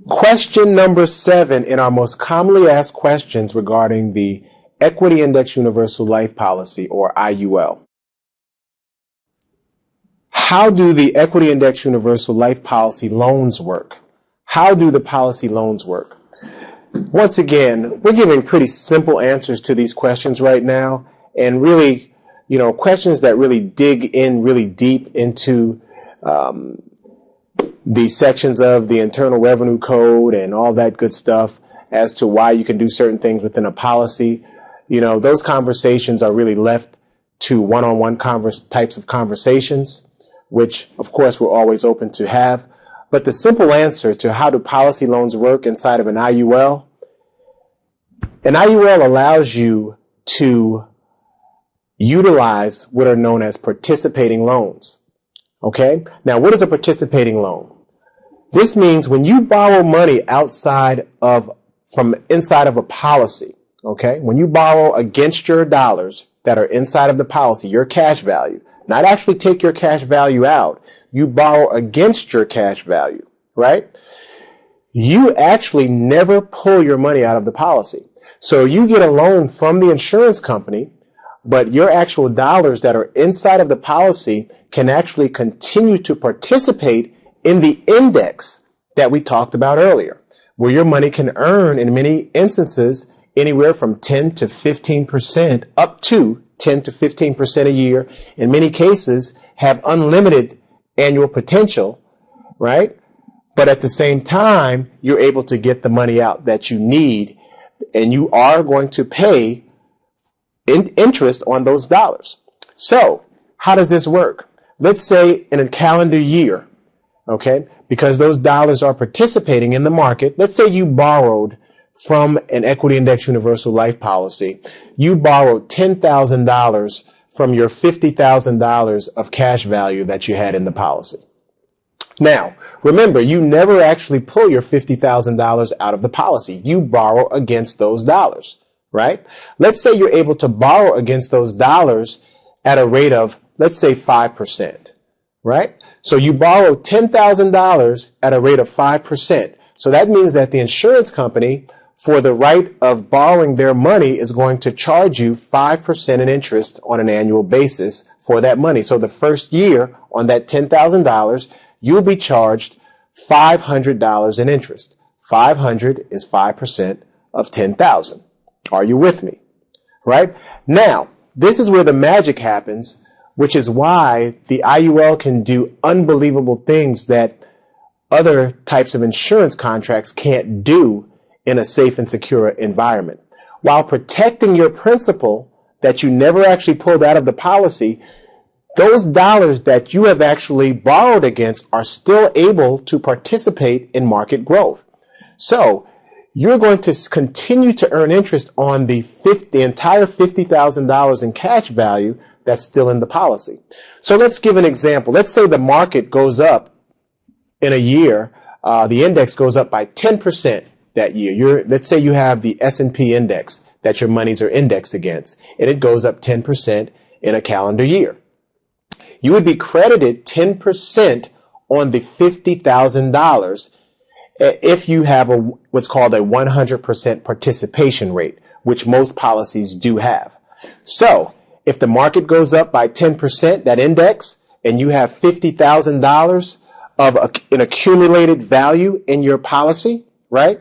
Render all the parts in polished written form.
Question number 7 in our most commonly asked questions regarding the Equity Index Universal Life Policy, or IUL. How do the Equity Index Universal Life Policy loans work? How do the policy loans work? Once again, we're giving pretty simple answers to these questions right now, and really, questions that really dig in really deep into the sections of the Internal Revenue Code and all that good stuff as to why you can do certain things within a policy. Those conversations are really left to one-on-one types of conversations, which of course we're always open to have. But the simple answer to how do policy loans work inside of an IUL allows you to utilize what are known as participating loans. Okay? Now, what is a participating loan? This means when you borrow money from inside of a policy, okay? When you borrow against your dollars that are inside of the policy, your cash value, not actually take your cash value out, you borrow against your cash value, right? You actually never pull your money out of the policy. So you get a loan from the insurance company, but your actual dollars that are inside of the policy can actually continue to participate in the index that we talked about earlier, where your money can earn, in many instances, anywhere from 10 to 15%, up to 10 to 15% a year. In many cases, have unlimited annual potential, right? But at the same time, you're able to get the money out that you need, and you are going to pay interest on those dollars. So how does this work? Let's say in a calendar year, okay, because those dollars are participating in the market. Let's say you borrowed from an Equity Index Universal Life Policy. You borrowed $10,000 from your $50,000 of cash value that you had in the policy. Now, remember, you never actually pull your $50,000 out of the policy. You borrow against those dollars, right? Let's say you're able to borrow against those dollars at a rate of, let's say, 5%, right? So you borrow $10,000 at a rate of 5%. So that means that the insurance company, for the right of borrowing their money, is going to charge you 5% in interest on an annual basis for that money. So the first year on that $10,000, you'll be charged $500 in interest. 500 is 5% of 10,000. Are you with me? Right? Now, this is where the magic happens, which is why the IUL can do unbelievable things that other types of insurance contracts can't do in a safe and secure environment. While protecting your principal that you never actually pulled out of the policy, those dollars that you have actually borrowed against are still able to participate in market growth. So you're going to continue to earn interest on the entire $50,000 in cash value that's still in the policy. So let's give an example. Let's say the market goes up in a year, the index goes up by 10% that year. Let's say you have the S&P index that your monies are indexed against, and it goes up 10% in a calendar year. You would be credited 10% on the $50,000 if you have what's called a 100% participation rate, which most policies do have. So if the market goes up by 10%, that index, and you have $50,000 of an accumulated value in your policy, right?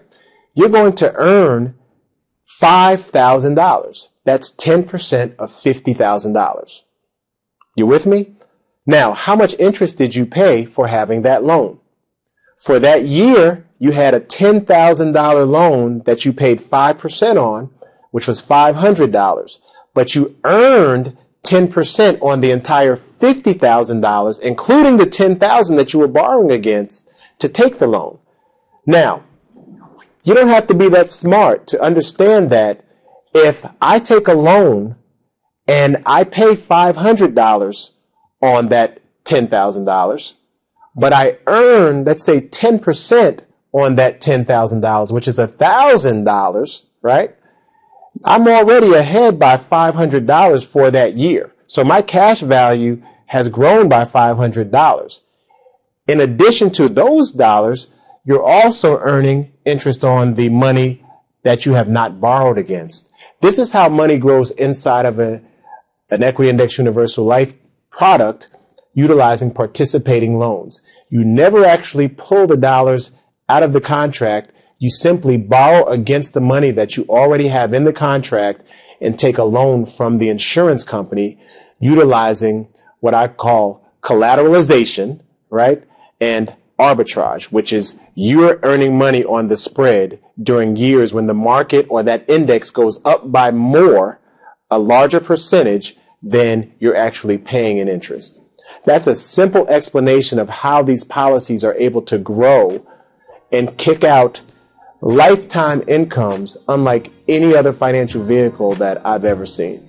You're going to earn $5,000. That's 10% of $50,000. You with me? Now, how much interest did you pay for having that loan? For that year, you had a $10,000 loan that you paid 5% on, which was $500. But you earned 10% on the entire $50,000, including the $10,000 that you were borrowing against to take the loan. Now, you don't have to be that smart to understand that if I take a loan and I pay $500 on that $10,000, but I earn, let's say, 10% on that $10,000, which is $1,000, right? I'm already ahead by $500 for that year. So my cash value has grown by $500. In addition to those dollars, you're also earning interest on the money that you have not borrowed against. This is how money grows inside of an equity index universal life product utilizing participating loans. You never actually pull the dollars out of the contract. You simply borrow against the money that you already have in the contract and take a loan from the insurance company utilizing what I call collateralization, right? And arbitrage, which is you're earning money on the spread during years when the market or that index goes up by more, a larger percentage than you're actually paying in interest. That's a simple explanation of how these policies are able to grow and kick out lifetime incomes unlike any other financial vehicle that I've ever seen.